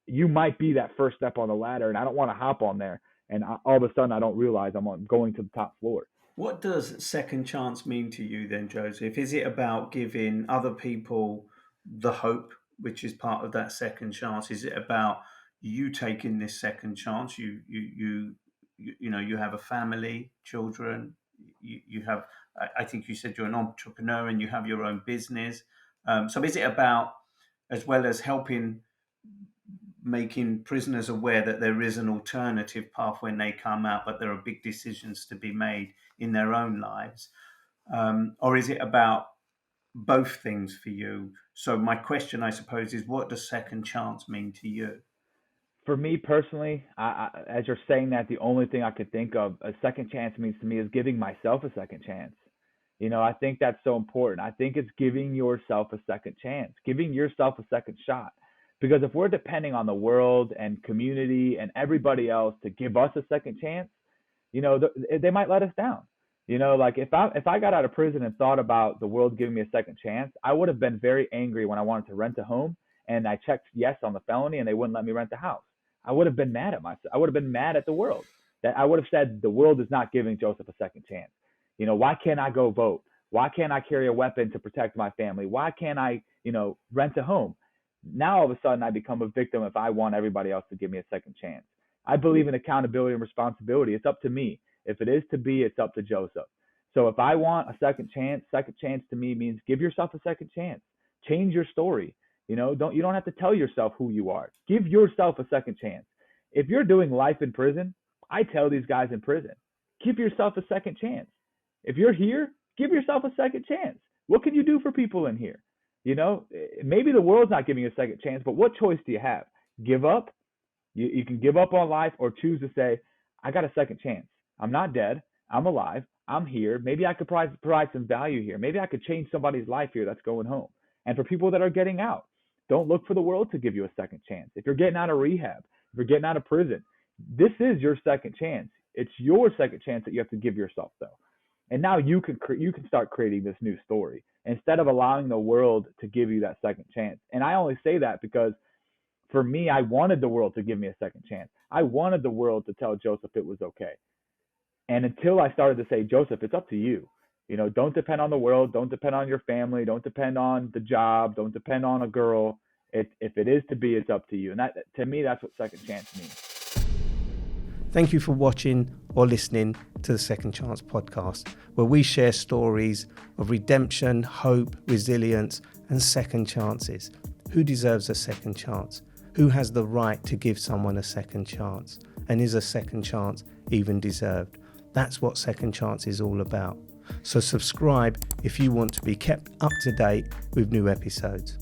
you might be, that first step on the ladder, and I don't want to hop on there. And all of a sudden I don't realize I'm going to the top floor. What does second chance mean to you then, Joseph? Is it about giving other people the hope, which is part of that second chance? Is it about you taking this second chance? You have a family, children. You have. I think you said you're an entrepreneur and you have your own business. So is it about, as well as making prisoners aware that there is an alternative path when they come out, but there are big decisions to be made in their own lives? Or is it about both things for you? So my question, I suppose, is what does second chance mean to you? For me personally, as you're saying that, the only thing I could think of a second chance means to me is giving myself a second chance. I think that's so important. I think it's giving yourself a second chance, giving yourself a second shot. Because if we're depending on the world and community and everybody else to give us a second chance, they might let us down. Like if I got out of prison and thought about the world giving me a second chance, I would have been very angry when I wanted to rent a home and I checked yes on the felony and they wouldn't let me rent the house. I would have been mad at myself. I would have been mad at the world. That I would have said the world is not giving Joseph a second chance. Why can't I go vote? Why can't I carry a weapon to protect my family? Why can't I, rent a home? Now all of a sudden I become a victim if I want everybody else to give me a second chance. I believe in accountability and responsibility. It's up to me. If it is to be, it's up to Joseph. So if I want a second chance to me means give yourself a second chance. Change your story. You don't have to tell yourself who you are. Give yourself a second chance. If you're doing life in prison, I tell these guys in prison, give yourself a second chance. If you're here, give yourself a second chance. What can you do for people in here? Maybe the world's not giving you a second chance, but what choice do you have? Give up? You can give up on life or choose to say, I got a second chance. I'm not dead. I'm alive. I'm here. Maybe I could provide some value here. Maybe I could change somebody's life here that's going home. And for people that are getting out, don't look for the world to give you a second chance. If you're getting out of rehab, if you're getting out of prison, this is your second chance. It's your second chance that you have to give yourself, though. And now you can start creating this new story instead of allowing the world to give you that second chance. And I only say that because for me, I wanted the world to give me a second chance. I wanted the world to tell Joseph it was okay. And until I started to say, Joseph, it's up to you. You know, don't depend on the world. Don't depend on your family. Don't depend on the job. Don't depend on a girl. If it is to be, it's up to you. And that, to me, that's what second chance means. Thank you for watching or listening to the Second Chance podcast, where we share stories of redemption, hope, resilience, and second chances. Who deserves a second chance? Who has the right to give someone a second chance? And is a second chance even deserved? That's what Second Chance is all about. So subscribe if you want to be kept up to date with new episodes.